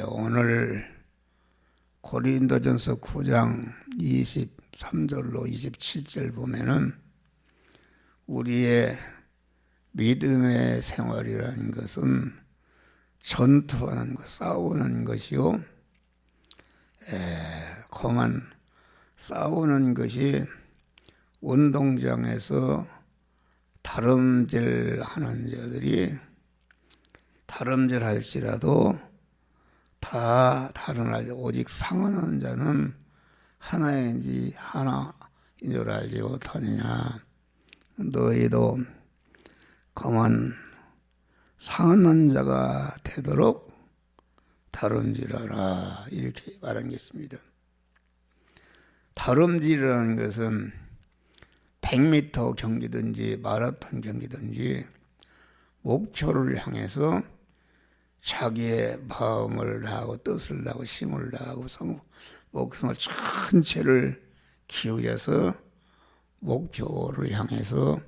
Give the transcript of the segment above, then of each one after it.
오늘 고린도전서 9장 23절로 27절 보면은 우리의 믿음의 생활이라는 것은 전투하는 것, 싸우는 것이요. 그만 싸우는 것이 운동장에서 다름질하는 자들이 다름질할지라도 다 다른 알지 오직 상하는 자는 하나인지 하나인 줄 알지 못하느냐. 너희도 그만 상하는 자가 되도록 다름질하라, 이렇게 말한 게 있습니다. 다름질이라는 것은 100m 경기든지 마라톤 경기든지 목표를 향해서 자기의 마음을 다하고 뜻을 다하고 힘을 다하고 목숨을 전체를 기울여서 목표를 향해서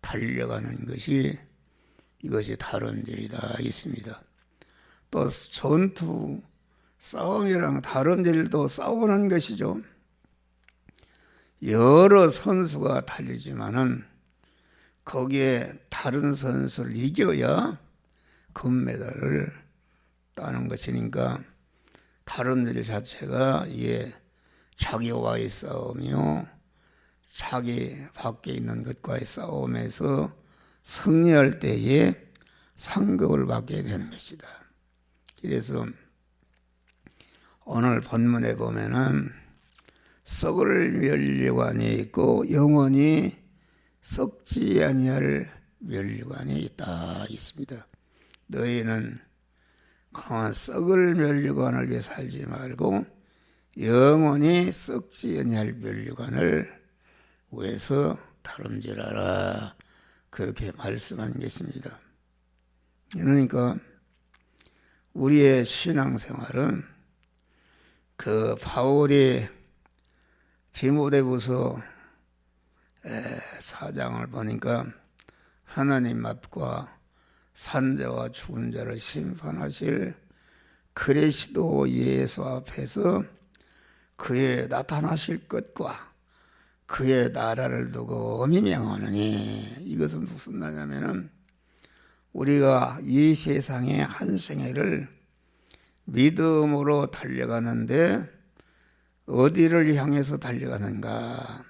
달려가는 것이 이것이 다름질이다 있습니다. 또 전투 싸움이랑 다름질도 싸우는 것이죠. 여러 선수가 달리지만은 거기에 다른 선수를 이겨야 금메달을 따는 것이니까 다름질 자체가 이게 자기와의 싸움이요, 자기 밖에 있는 것과의 싸움에서 승리할 때에 상급을 받게 되는 것이다. 그래서 오늘 본문에 보면은 썩을 면류관이 있고 영원히 썩지 아니할 면류관이 있다 있습니다. 너희는 강한 썩을 면류관을 위해 살지 말고 영원히 썩지 아니할 면류관을 위해서 다름질하라, 그렇게 말씀한 것입니다. 그러니까 우리의 신앙생활은 그 바울이 디모데후서 4장을 보니까 하나님 앞과 산자와 죽은 자를 심판하실 그리스도 예수 앞에서 그의 나타나실 것과 그의 나라를 두고 엄히 명하느니, 이것은 무슨 말이냐면은 우리가 이 세상의 한 생애를 믿음으로 달려가는데 어디를 향해서 달려가는가?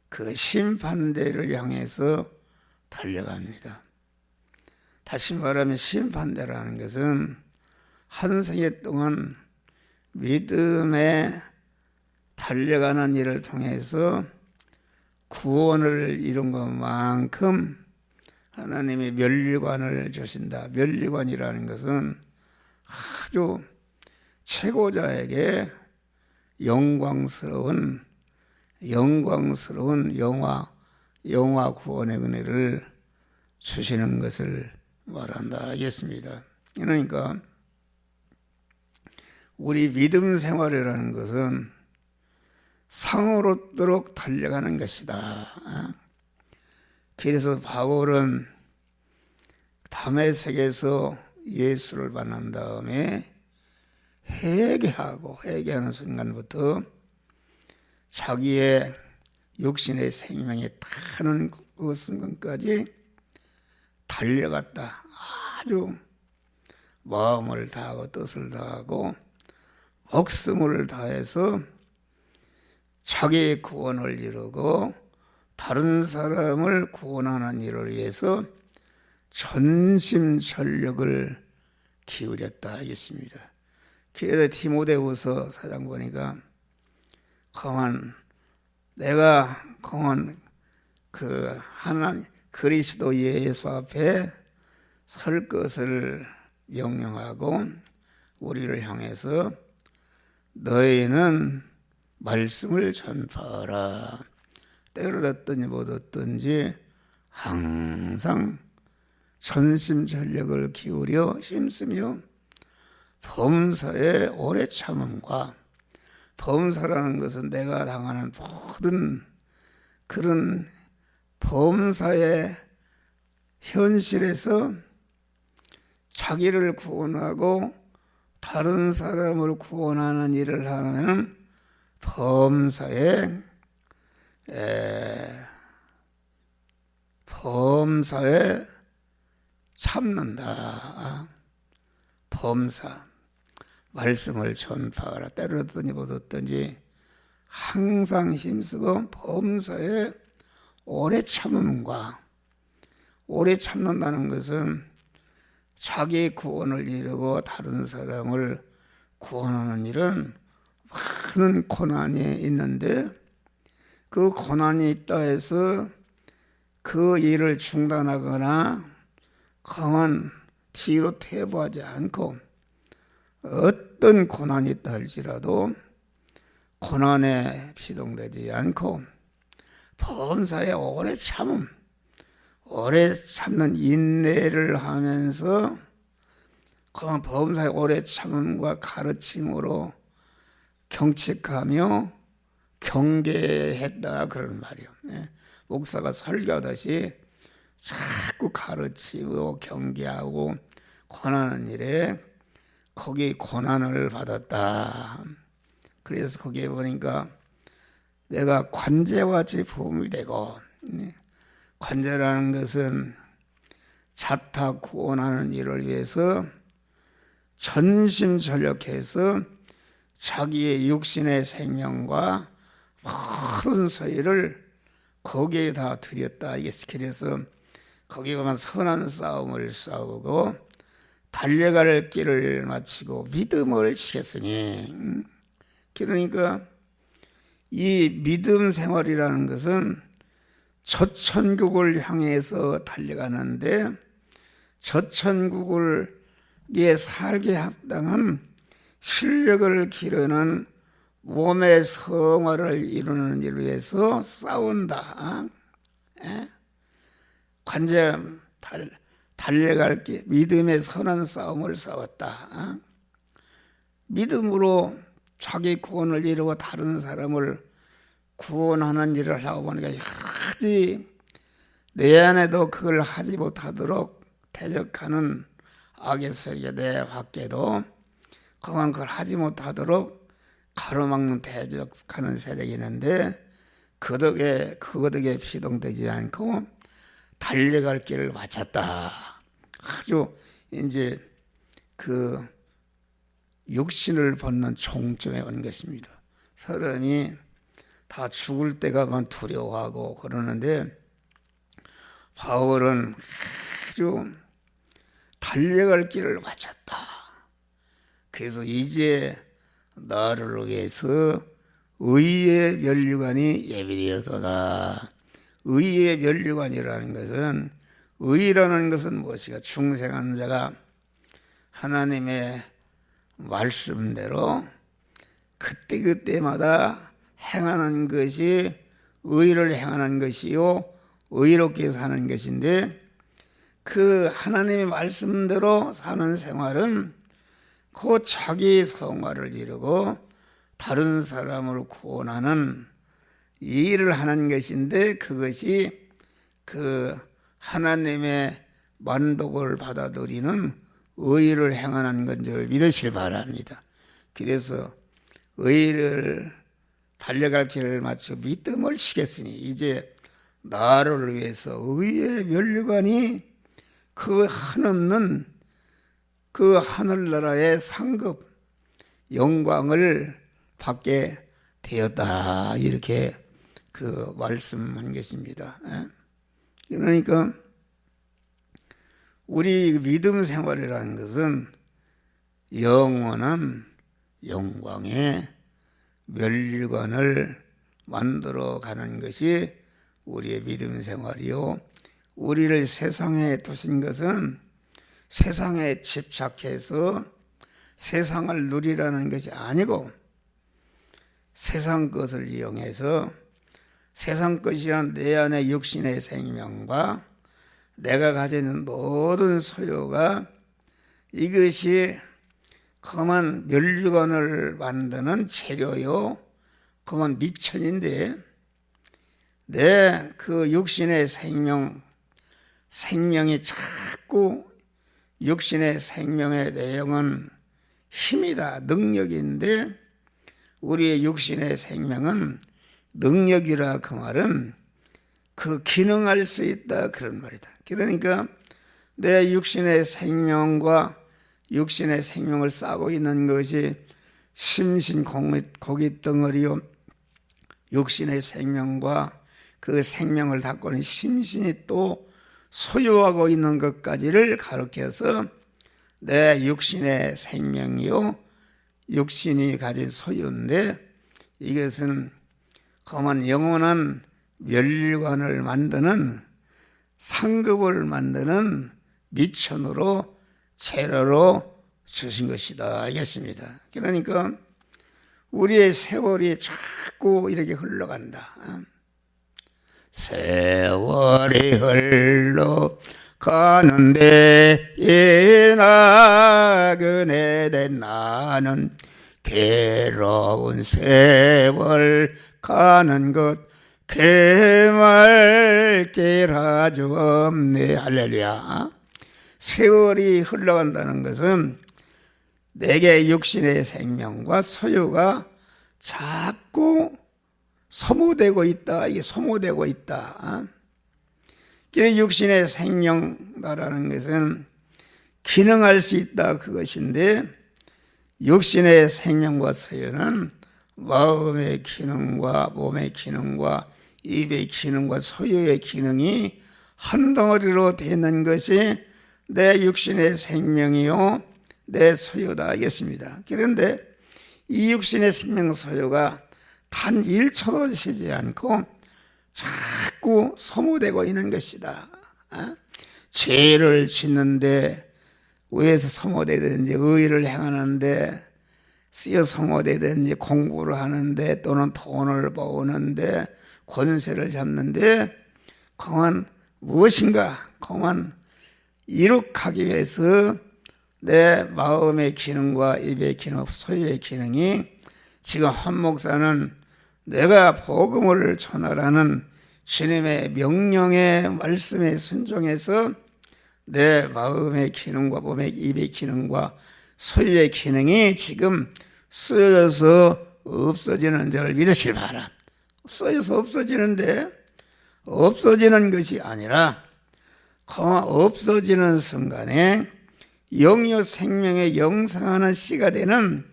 그 심판대를 향해서 달려갑니다. 다시 말하면 심판대라는 것은 한 생애 동안 믿음에 달려가는 일을 통해서 구원을 이룬 것만큼 하나님이 면류관을 주신다. 면류관이라는 것은 아주 최고자에게 영광스러운 영화 구원의 은혜를 주시는 것을 말한다 하겠습니다. 그러니까 우리 믿음 생활이라는 것은 상으로 도록 달려가는 것이다. 그래서 바울은 다메섹에서 예수를 만난 다음에 회개하는 순간부터 자기의 육신의 생명이 타는 그 순간까지 달려갔다. 아주 마음을 다하고 뜻을 다하고 목숨을 다해서 자기의 구원을 이루고 다른 사람을 구원하는 일을 위해서 전심전력을 기울였다 하겠습니다. 그래서 디모데후서 4장 보니까 내가 그 하나님 그리스도 예수 앞에 설 것을 명령하고 우리를 향해서 너희는 말씀을 전파하라. 때를 얻든지 못 얻든지 항상 전심전력을 기울여 힘쓰며 범사의 오래 참음과, 범사라는 것은 내가 당하는 모든 그런 범사의 현실에서 자기를 구원하고 다른 사람을 구원하는 일을 하면은 범사에 참는다. 범사, 말씀을 전파하라. 때렸더니 못었든지 항상 힘쓰고 범사에 오래 참음과, 오래 참는다는 것은 자기 구원을 이루고 다른 사람을 구원하는 일은 많은 고난이 있는데, 그 고난이 있다 해서 그 일을 중단하거나 가만 뒤로 퇴보하지 않고, 어떤 고난이 있다 할지라도 고난에 비동되지 않고 범사에 오래 참음, 오래 참는 인내를 하면서 그 범사에 오래 참음과 가르침으로 경책하며 경계했다, 그런 말이요. 목사가 설교하듯이 자꾸 가르치고 경계하고 권하는 일에 거기 고난을 받았다. 그래서 거기에 보니까 내가 관제와 같이 부음을 대고, 관제라는 것은 자타 구원하는 일을 위해서 전심전력해서 자기의 육신의 생명과 모든 소유를 거기에 다 드렸다. 그래서 거기 가면 선한 싸움을 싸우고 달려갈 길을 마치고 믿음을 지켰으니, 그러니까 이 믿음 생활이라는 것은 저천국을 향해서 달려가는데, 저천국을 살게 합당한 실력을 기르는 몸의 성화를 이루는 일을 위해서 싸운다. 관제 달려갈 길, 믿음의 선한 싸움을 싸웠다. 믿음으로 자기 구원을 이루고 다른 사람을 구원하는 일을 하고 보니까 여러 내 안에도 그걸 하지 못하도록 대적하는 악의 세계 내 밖에도 그만 그걸 하지 못하도록 가로막는 대적하는 세력이 있는데, 그 덕에 피동되지 않고 달려갈 길을 마쳤다. 아주 이제 그 육신을 벗는 종점에 온 것입니다. 사람이 다 죽을 때가만 두려워하고 그러는데, 바울은 아주 달려갈 길을 마쳤다. 그래서 이제 나를 위해서 의의 면류관이 예비되었도다. 의의 면류관이라는 것은, 의라는 것은 무엇이가? 중생한 자가 하나님의 말씀대로 그때그때마다 행하는 것이 의를 행하는 것이요 의롭게 사는 것인데, 그 하나님의 말씀대로 사는 생활은 그 자기 성화를 이루고 다른 사람을 구원하는 이 일을 하는 것인데, 그것이 그 하나님의 만복을 받아들이는 의를 행하는 건 줄 믿으시길 바랍니다. 그래서 의를 달려갈 길을 마치고 믿음을 지켰으니 이제 나를 위해서 의의 면류관이 그 한없는 그 하늘나라의 상급 영광을 받게 되었다. 이렇게 그 말씀한 것입니다. 그러니까 우리 믿음 생활이라는 것은 영원한 영광의 면류관을 만들어 가는 것이 우리의 믿음 생활이요, 우리를 세상에 두신 것은 세상에 집착해서 세상을 누리라는 것이 아니고, 세상 것을 이용해서 세상 것이란 내 안의 육신의 생명과 내가 가진 모든 소유가 이것이 그만 면류관을 만드는 재료요, 그만 미천인데, 내 그 육신의 생명이 자꾸 육신의 생명의 내용은 힘이다, 능력인데 우리의 육신의 생명은 능력이라 그 말은 그 기능할 수 있다 그런 말이다. 그러니까 내 육신의 생명과 육신의 생명을 싸고 있는 것이 심신 고기 덩어리요, 육신의 생명과 그 생명을 닦고는 심신이 또 소유하고 있는 것까지를 가르쳐서 내 육신의 생명이요, 육신이 가진 소유인데 이것은 그만 영원한 멸류관을 만드는 상급을 만드는 미천으로 재료로 주신 것이다 알겠습니다. 그러니까 우리의 세월이 자꾸 이렇게 흘러간다. 세월이 흘러가는데 이 나그네 된 나는 괴로운 세월 가는 것 개말 아주 없네. 할렐루야. 세월이 흘러간다는 것은 내게 육신의 생명과 소유가 자꾸 소모되고 있다. 이게 소모되고 있다. 육신의 생명이라는 것은 기능할 수 있다 그것인데 육신의 생명과 소유는 마음의 기능과 몸의 기능과 입의 기능과 소유의 기능이 한 덩어리로 되는 것이 내 육신의 생명이요 내 소유다 하겠습니다. 그런데 이 육신의 생명 소유가 단 1초도 쉬지 않고 자꾸 소모되고 있는 것이다. 죄를 짓는데 위에서 소모되든지 의를 행하는데 쓰여 소모되든지 공부를 하는데 또는 돈을 모으는데 권세를 잡는데 공안 무엇인가 공안 이룩하기 위해서 내 마음의 기능과 입의 기능, 소유의 기능이 지금 한 목사는 내가 복음을 전하라는 주님의 명령의 말씀에 순종해서 내 마음의 기능과 몸의 입의 기능과 소유의 기능이 지금 쓰여져서 없어지는 줄 믿으실 바라. 쓰여서 없어지는데 없어지는 것이 아니라 없어지는 순간에 영유 생명의 영생하는 씨가 되는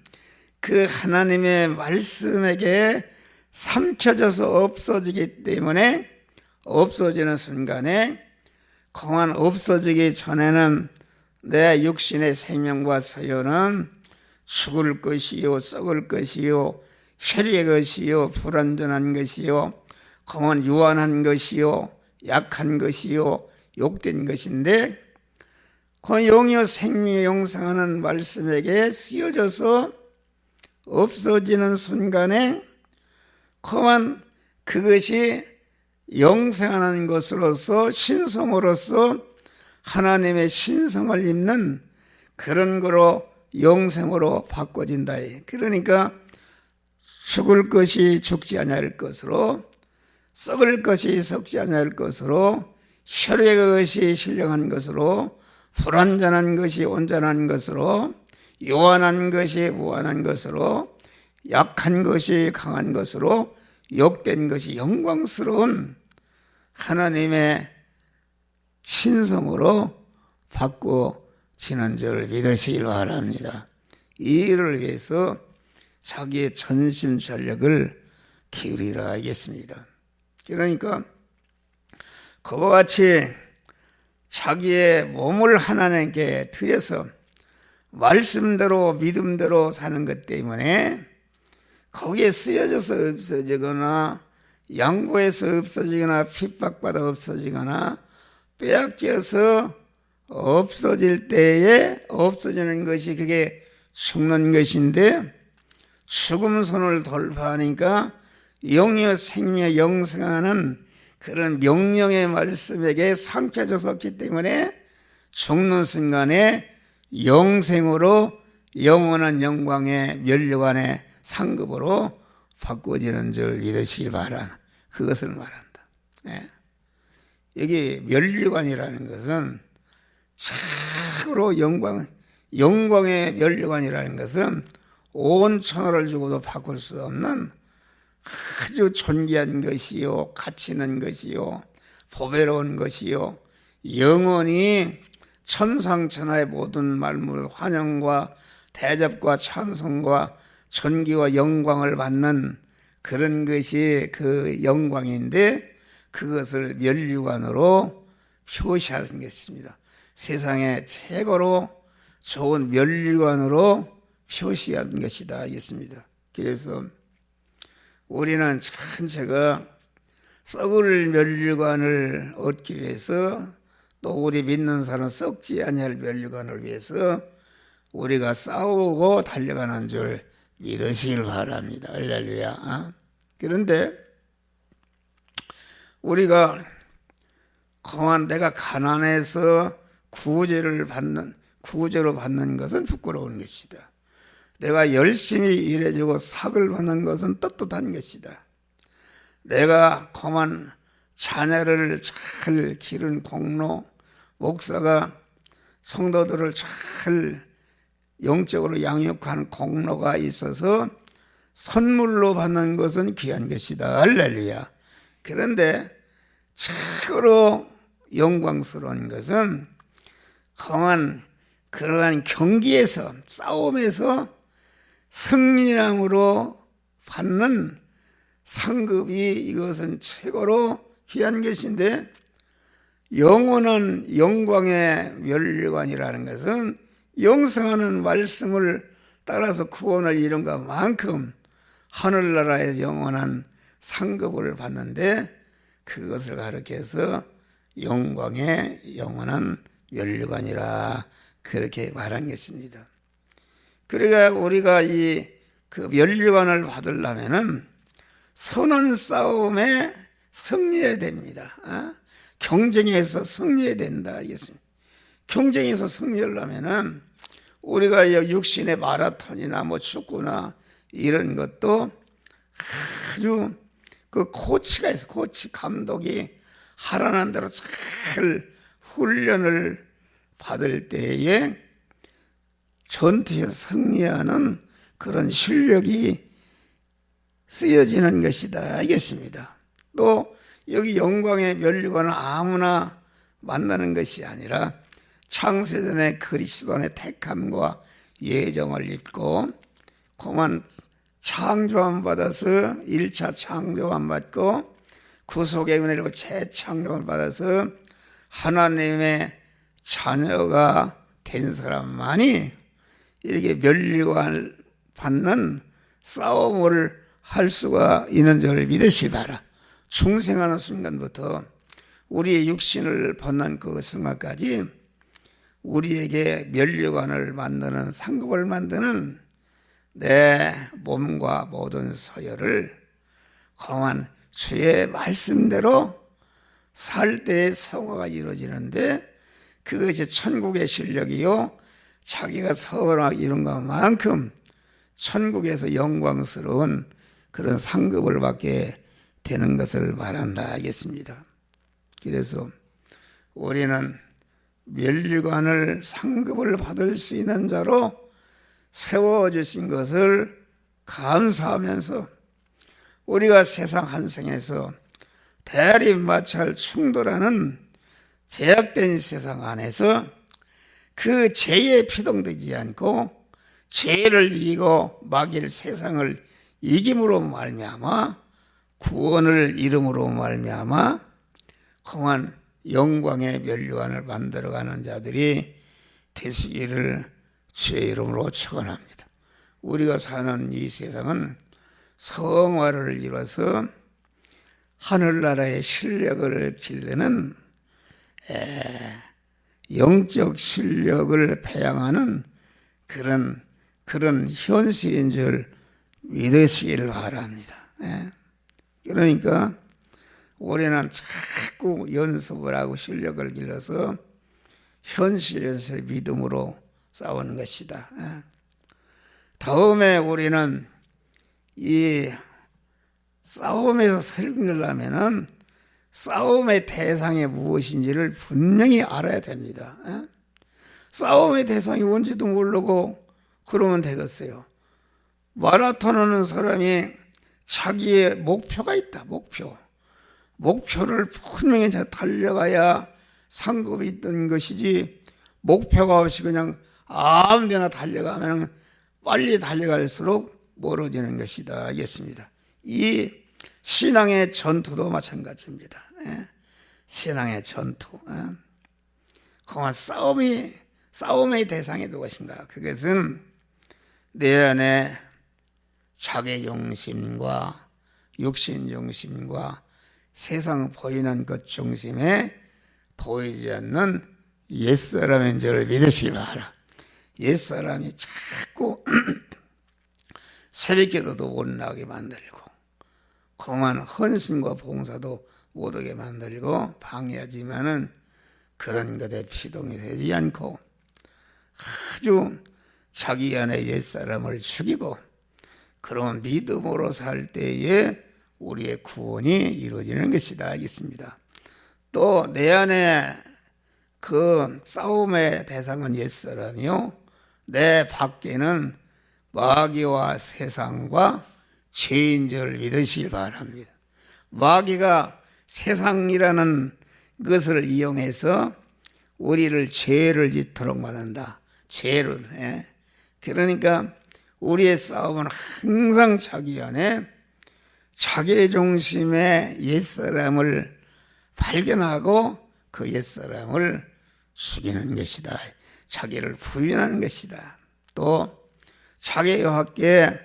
그 하나님의 말씀에게 삼켜져서 없어지기 때문에 없어지는 순간에 공안 없어지기 전에는 내 육신의 생명과 소유는 죽을 것이요 썩을 것이요 혈의 것이요 불완전한 것이요 공안 유한한 것이요 약한 것이요 욕된 것인데 그 영유 생명의 영생하는 말씀에게 쓰여져서 없어지는 순간에 그만 그것이 영생하는 것으로서 신성으로서 하나님의 신성을 입는 그런 거로 영생으로 바꿔진다. 그러니까 죽을 것이 죽지 아니할 것으로 썩을 것이 썩지 아니할 것으로 혈의 것이 신령한 것으로 불완전한 것이 온전한 것으로 요한한 것이 무한한 것으로 약한 것이 강한 것으로 욕된 것이 영광스러운 하나님의 신성으로 바꿔지는 줄 믿으시길 바랍니다. 이 일을 위해서 자기의 전심 전력을 기울이라 하겠습니다. 그러니까 그와 같이 자기의 몸을 하나님께 드려서 말씀대로 믿음대로 사는 것 때문에 거기에 쓰여져서 없어지거나 양보해서 없어지거나 핍박받아 없어지거나 빼앗겨서 없어질 때에 없어지는 것이 그게 죽는 것인데 죽음 손을 돌파하니까 영유 생명 영생하는 그런 명령의 말씀에게 삼켜졌었기 때문에 죽는 순간에 영생으로 영원한 영광의 멸류관의 상급으로 바꿔지는 줄 믿으시길 바라. 그것을 말한다. 네. 여기 멸류관이라는 것은 참으로 영광의 면류관이라는 것은 온 천하를 주고도 바꿀 수 없는 아주 존귀한 것이요, 가치 있는 것이요, 보배로운 것이요, 영원히 천상천하의 모든 만물 환영과 대접과 찬송과 존귀와 영광을 받는 그런 것이 그 영광인데, 그것을 면류관으로 표시하신 것입니다. 세상에 최고로 좋은 면류관으로 표시한 것이다 하겠습니다. 그래서 우리는 전체가 썩을 면류관을 얻기 위해서, 또 우리 믿는 사람 썩지 아니할 면류관을 위해서 우리가 싸우고 달려가는 줄 믿으시길 바랍니다. 할렐루야. 그런데 우리가 그만 내가 가난해서 구제로 받는 것은 부끄러운 것이다. 내가 열심히 일해주고 삭을 받는 것은 떳떳한 것이다. 내가 그만 자녀를 잘 기른 공로, 목사가 성도들을 잘 영적으로 양육한 공로가 있어서 선물로 받는 것은 귀한 것이다. 할렐루야. 그런데 최고로 영광스러운 것은 그러한 경기에서, 싸움에서 승리함으로 받는 상급이, 이것은 최고로 귀한 것인데, 영원한 영광의 면류관이라는 것은 영생하는 말씀을 따라서 구원을 이룬 것만큼 하늘나라에서 영원한 상급을 받는데, 그것을 가르쳐서 영광의 영원한 면류관이라 그렇게 말한 것입니다. 그러니까 우리가 그 면류관을 받으려면은 선한 싸움에 승리해야 됩니다. 경쟁에서 승리해야 된다 하겠습니다. 경쟁에서 승리하려면은 우리가 육신의 마라톤이나 축구나 이런 것도 아주 그 코치가 있어. 코치 감독이 하라는 대로 잘 훈련을 받을 때에 전투에서 승리하는 그런 실력이 쓰여지는 것이다 알겠습니다. 또 여기 영광의 면류관은 아무나 만나는 것이 아니라 창세전에 그리스도 안에 택함과 예정을 입고 그만 창조함 받아서 1차 창조함 받고 구속의 은혜로 재창조함을 받아서 하나님의 자녀가 된 사람만이 이렇게 면류관을 받는 싸움을 할 수가 있는 줄 믿으시 바라. 중생하는 순간부터 우리의 육신을 벗는 그 순간까지 우리에게 면류관을 만드는, 상급을 만드는 내 몸과 모든 서열을 강한 주의 말씀대로 살 때의 성화가 이루어지는데, 그것이 천국의 실력이요, 자기가 서원하게 이룬 것만큼 천국에서 영광스러운 그런 상급을 받게 되는 것을 말한다 하겠습니다. 그래서 우리는 면류관을, 상급을 받을 수 있는 자로 세워주신 것을 감사하면서 우리가 세상 한생에서 대립마찰 충돌하는 제약된 세상 안에서 그 죄에 피동되지 않고 죄를 이기고 마귀의 세상을 이김으로 말미암아 구원을 이름으로 말미암아 공한 영광의 면류관을 만들어가는 자들이 되시기를 주의 이름으로 축원합니다. 우리가 사는 이 세상은 성화를 이뤄서 하늘나라의 실력을 기르는 영적 실력을培養하는 그런 현실인 줄 믿으시기를 바랍니다. 그러니까 우리는 자꾸 연습을 하고 실력을 길러서 현실 믿음으로 싸우는 것이다. 다음에 우리는 이 싸움에서 승리하려면은 싸움의 대상이 무엇인지를 분명히 알아야 됩니다. 싸움의 대상이 뭔지도 모르고 그러면 되겠어요. 마라톤 하는 사람이 자기의 목표가 있다. 목표를 분명히 달려가야 상급이 있던 것이지, 목표가 없이 그냥 아무 데나 달려가면 빨리 달려갈수록 멀어지는 것이다 하겠습니다. 이 신앙의 전투도 마찬가지입니다. 신앙의 전투. 그만 싸움의 대상이 무엇인가? 그것은 내 안에 자기중심과 육신중심과 세상 보이는 것 중심에 보이지 않는 옛사람인 줄 믿으시기 바라. 옛사람이 자꾸 새벽기도도 못 나오게 만들고, 공한 헌신과 봉사도 못하게 만들고 방해하지만은 그런 것에 피동이 되지 않고 아주 자기 안에 옛사람을 죽이고, 그런 믿음으로 살 때에 우리의 구원이 이루어지는 것이다 하겠습니다. 또 내 안에 그 싸움의 대상은 옛사람이요, 내 밖에는 마귀와 세상과 죄인 줄 믿으시길 바랍니다. 마귀가 세상이라는 것을 이용해서 우리를 죄를 짓도록 만든다. 죄를. 그러니까 우리의 싸움은 항상 자기 안에 자기 중심의 옛사람을 발견하고 그 옛사람을 죽이는 것이다. 자기를 부인하는 것이다. 또 자기와 함께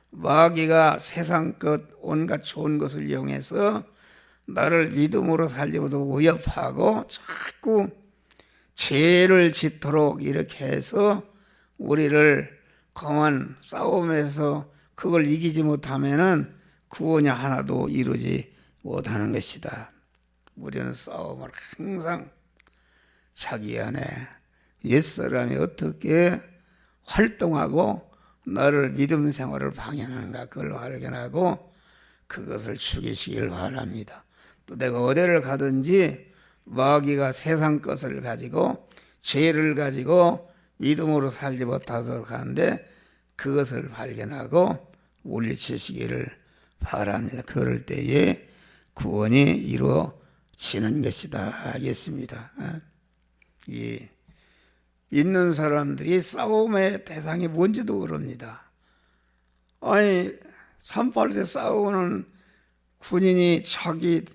마귀가 세상 것 온갖 좋은 것을 이용해서 나를 믿음으로 살지 못하고 위협하고 자꾸 죄를 짓도록 이렇게 해서 우리를 강한 싸움에서 그걸 이기지 못하면은 구원이 하나도 이루지 못하는 것이다. 우리는 싸움을 항상 자기 안에 옛사람이 어떻게 활동하고 나를 믿음 생활을 방해하는가, 그걸 발견하고 그것을 죽이시길 바랍니다. 또 내가 어디를 가든지 마귀가 세상 것을 가지고 죄를 가지고 믿음으로 살지 못하도록 하는데 그것을 발견하고 물리치시기를 바랍니다. 그럴 때에 구원이 이루어지는 것이다 하겠습니다. 이 믿는 사람들이 싸움의 대상이 뭔지도 모릅니다. 아니 3.8세 싸우는 군인이 자기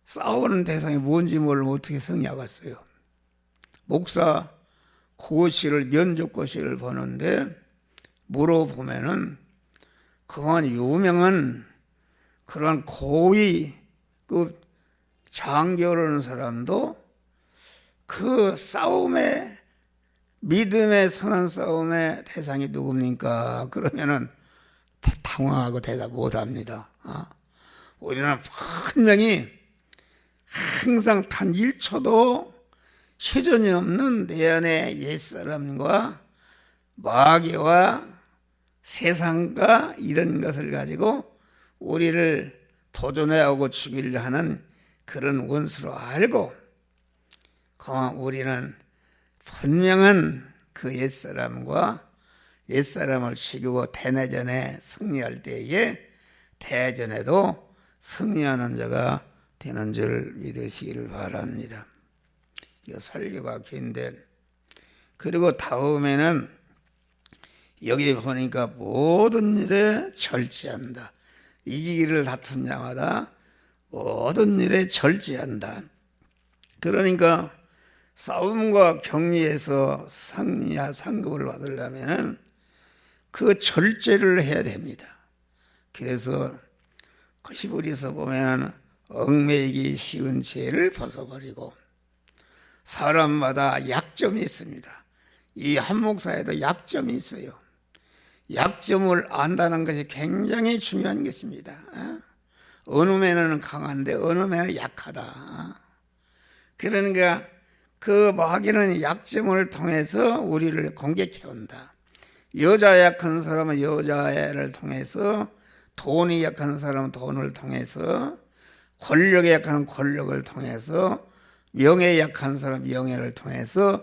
싸우는 대상이 뭔지 모르면 어떻게 성리하겠어요? 목사 고시를 면접고시를 보는데 물어보면은 그만 유명한 그런 고위급 장교라는 사람도 그 싸움의 믿음의 선한 싸움의 대상이 누굽니까? 그러면은 당황하고 대답 못합니다. 우리는 분명히 항상 단 1초도 휴전이 없는 내 안에 옛사람과 마귀와 세상과 이런 것을 가지고 우리를 도전해오고 죽이려 하는 그런 원수로 알고 우리는 분명한 그 옛사람과 옛사람을 죽이고 대내전에 승리할 때에 대전에도 승리하는 자가 되는 줄 믿으시기를 바랍니다. 이 설교가 긴데, 그리고 다음에는 여기 보니까 모든 일에 절제한다. 이기기를 다툰 자마다 모든 일에 절제한다. 그러니까 싸움과 격리에서 상급을 받으려면 그 절제를 해야 됩니다. 그래서 히브리서 보면 얽매이기 쉬운 죄를 벗어버리고, 사람마다 약점이 있습니다. 이 한 목사에도 약점이 있어요. 약점을 안다는 것이 굉장히 중요한 것입니다. 어느 면에는 강한데 어느 면에는 약하다. 그러니까 그 마귀는 약점을 통해서 우리를 공격해온다. 여자 약한 사람은 여자를 통해서, 돈이 약한 사람은 돈을 통해서, 권력에 약한 권력을 통해서, 명예에 약한 사람은 명예를 통해서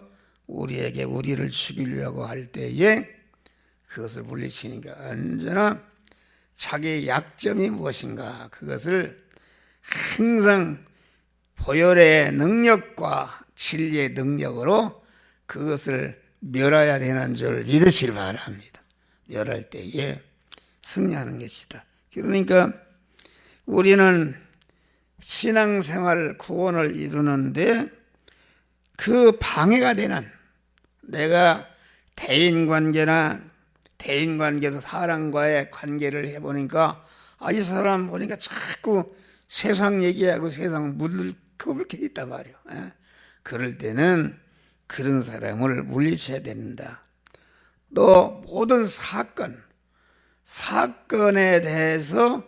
우리에게 우리를 죽이려고 할 때에 그것을 물리치니까 언제나 자기의 약점이 무엇인가 그것을 항상 보혈의 능력과 진리의 능력으로 그것을 멸해야 되는 줄 믿으시길 바랍니다. 멸할 때에 승리하는 것이다. 그러니까 우리는 신앙생활 구원을 이루는데 그 방해가 되는, 내가 대인관계도 사람과의 관계를 해보니까 이 사람 보니까 자꾸 세상 얘기하고 세상 물컵을 게 있단 말이에요. 그럴 때는 그런 사람을 물리쳐야 된다. 또 모든 사건에 대해서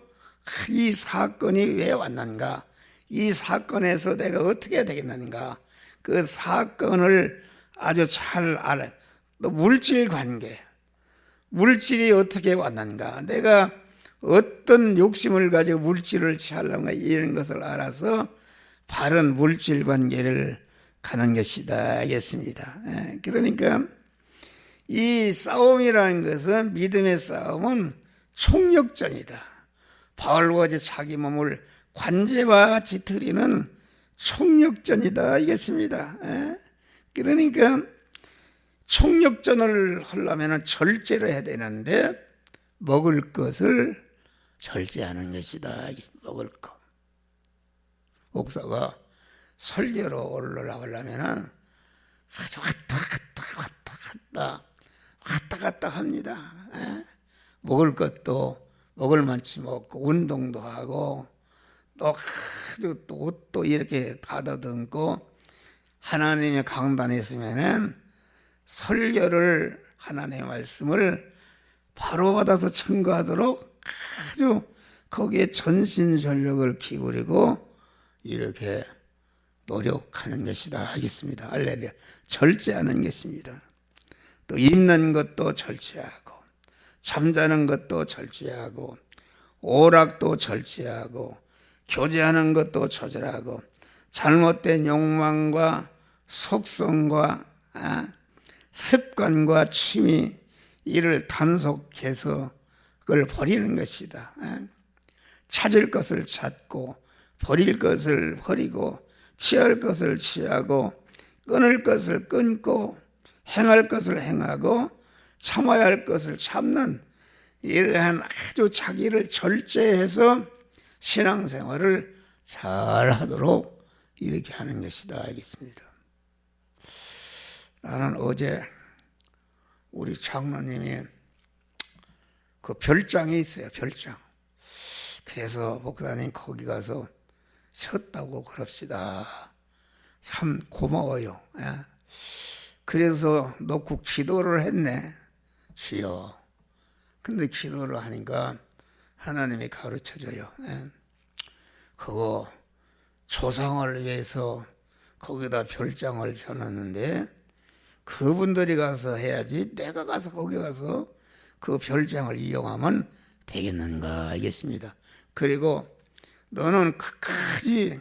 이 사건이 왜 왔는가, 이 사건에서 내가 어떻게 해야 되겠는가, 그 사건을 아주 잘 알아. 또 물질이 어떻게 왔는가, 내가 어떤 욕심을 가지고 물질을 취하려는가, 이런 것을 알아서 바른 물질 관계를 가는 것이다 하겠습니다. 그러니까 이 싸움이라는 것은, 믿음의 싸움은 총력전이다. 바울과 같이 자기 몸을 관제와 같이 드리는 총력전이다 하겠습니다. 그러니까 총력전을 하려면 절제를 해야 되는데 먹을 것을 절제하는 것이다. 먹을 것. 목사가 설교로 올라가려면 아주 왔다 갔다 합니다. 먹을 것도 먹을 만치 먹고 운동도 하고 또 옷도 이렇게 가다듬고, 하나님의 강단에 있으면은 설교를, 하나님의 말씀을 바로 받아서 청구하도록 아주 거기에 전신전력을 기울이고 이렇게 노력하는 것이다 하겠습니다. 할렐루야. 절제하는 것입니다. 또 입는 것도 절제하고, 잠자는 것도 절제하고, 오락도 절제하고, 교제하는 것도 조절하고, 잘못된 욕망과 속성과 습관과 취미, 이를 단속해서 그걸 버리는 것이다. 찾을 것을 찾고, 버릴 것을 버리고, 취할 것을 취하고, 끊을 것을 끊고, 행할 것을 행하고, 참아야 할 것을 참는, 이러한 아주 자기를 절제해서 신앙생활을 잘 하도록 이렇게 하는 것이다 알겠습니다. 나는 어제 우리 장로님이 그 별장이 있어요. 별장. 그래서 목사님 거기 가서 쉬었다고 그럽시다. 참 고마워요. 그래서 놓고 기도를 했네. 주여. 근데 기도를 하니까 하나님이 가르쳐줘요. 그거 조상을 위해서 거기다 별장을 쳐놨는데 그분들이 가서 해야지, 내가 가서 거기 가서 그 별장을 이용하면 되겠는가 알겠습니다. 그리고 너는 끝까지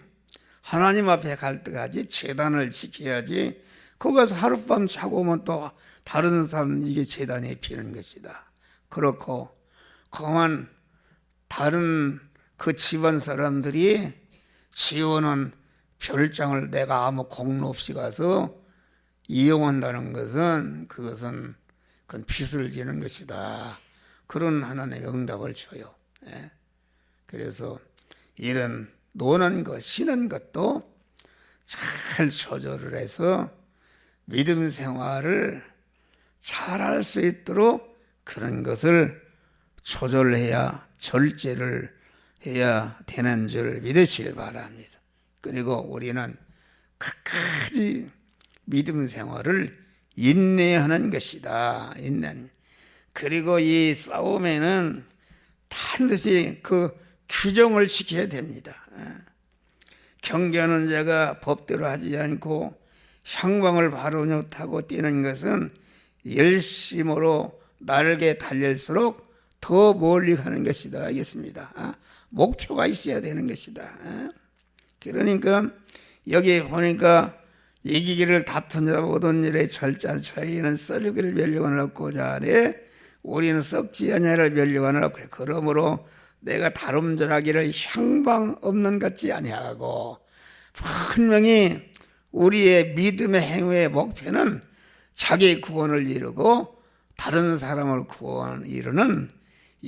하나님 앞에 갈 때까지 제단을 지켜야지, 거기 가서 하룻밤 자고 오면 또 다른 사람 이게 제단에 피는 것이다. 그렇고 그만 다른 그 집안 사람들이 지어놓은 별장을 내가 아무 공로 없이 가서 이용한다는 것은 그건 빚을 지는 것이다. 그런 하나님의 응답을 줘요. 그래서 이런 노는 것, 쉬는 것도 잘 조절을 해서 믿음 생활을 잘할 수 있도록 그런 것을 조절해야, 절제를 해야 되는 줄 믿으시길 바랍니다. 그리고 우리는 끝까지 믿음 생활을 인내하는 것이다. 그리고 이 싸움에는 반드시 그 규정을 지켜야 됩니다. 경계하는 자가 법대로 하지 않고 향방을 바로 못하고 뛰는 것은 열심으로 날개 달릴수록 더 멀리 가는 것이다 알겠습니다. 목표가 있어야 되는 것이다. 그러니까 여기 보니까 이기기를 다툰 자 모든 일에 절제한 저희는 썩기를 면류관을 얻고자 하되 우리는 썩지 아니하를 면류관을 얻고 그러므로 내가 다름질하기를 향방 없는 같지 아니하고 분명히 우리의 믿음의 행위의 목표는 자기 구원을 이루고 다른 사람을 이루는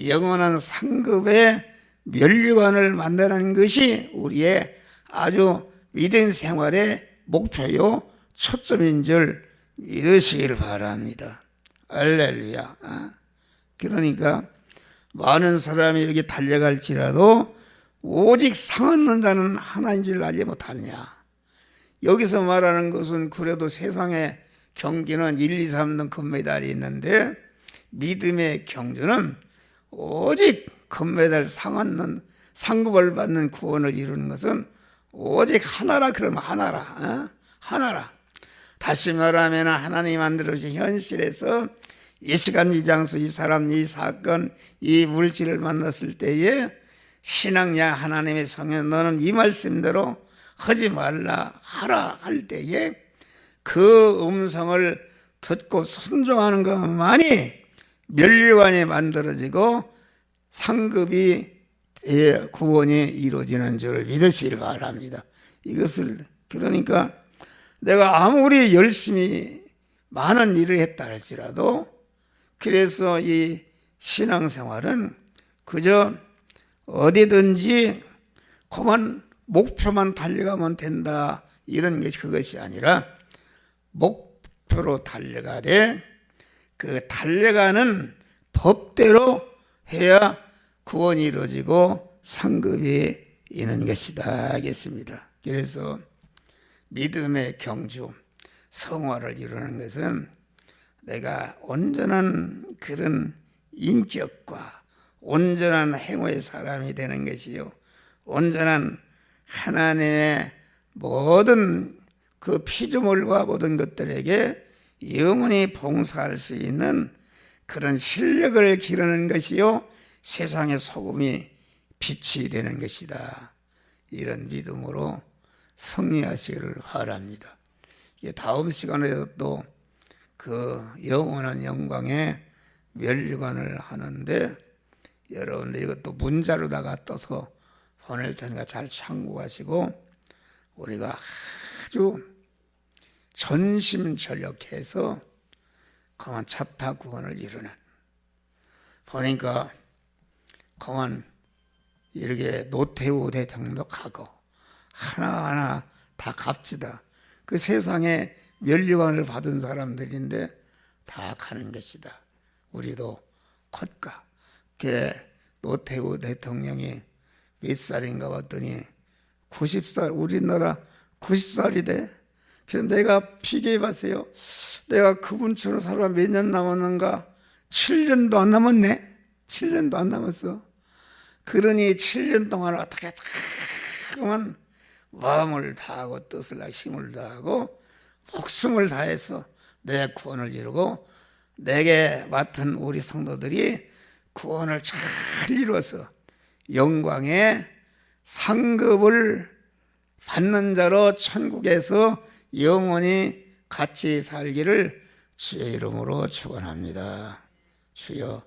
영원한 상급의 면류관을 만드는 것이 우리의 아주 믿음 생활의 목표요 초점인 줄 믿으시길 바랍니다. 할렐루야. 그러니까 많은 사람이 여기 달려갈지라도 오직 상 얻는 자는 하나인 줄 알지 못하느냐. 여기서 말하는 것은 그래도 세상의 경기는 1, 2, 3등 금메달이 있는데 믿음의 경주는 오직 금메달 상 얻는 상급을 받는 구원을 이루는 것은 오직 하나라. 그러면 하나라. 하나라. 다시 말하면 하나님 만들어주신 현실에서 이 시간 이 장소 이 사람 이 사건 이 물질을 만났을 때에 신앙야 하나님의 성령 너는 이 말씀대로 하지 말라 하라 할 때에 그 음성을 듣고 순종하는 것만이 면류관이 만들어지고 상급이 구원이 이루어지는 줄 믿으시길 바랍니다. 이것을 그러니까 내가 아무리 열심히 많은 일을 했다 할지라도 그래서 이 신앙생활은 그저 어디든지 그만 목표만 달려가면 된다 이런 게 그것이 아니라 목표로 달려가되 그 달려가는 법대로 해야 구원이 이루어지고 상급이 있는 것이다 하겠습니다. 그래서 믿음의 경주 성화를 이루는 것은 내가 온전한 그런 인격과 온전한 행위의 사람이 되는 것이요 온전한 하나님의 모든 그 피조물과 모든 것들에게 영원히 봉사할 수 있는 그런 실력을 기르는 것이요 세상의 소금이 빛이 되는 것이다. 이런 믿음으로 승리하시기를 바랍니다. 다음 시간에도 또 그 영원한 영광의 면류관을 하는데 여러분들 이것도 문자로다가 떠서 보낼 테니까 잘 참고하시고 우리가 아주 전심전력해서 그만 차타 구원을 이루는 보니까 그만 이렇게 노태우 대통령도 가고 하나하나 다 값지다. 그 세상에 면류관을 받은 사람들인데 다 가는 것이다. 우리도 컸가. 그 노태우 대통령이 몇 살인가 봤더니 90살, 우리나라 90살이 돼. 그래서 내가 비교해 봤어요. 내가 그분처럼 살아 몇 년 남았는가? 7년도 안 남았네. 7년도 안 남았어. 그러니 7년 동안 어떻게 자꾸만 마음을 다하고 뜻을 다하고 힘을 다하고 목숨을 다해서 내 구원을 이루고 내게 맡은 우리 성도들이 구원을 잘 이루어서 영광의 상급을 받는 자로 천국에서 영원히 같이 살기를 주의 이름으로 축원합니다. 주여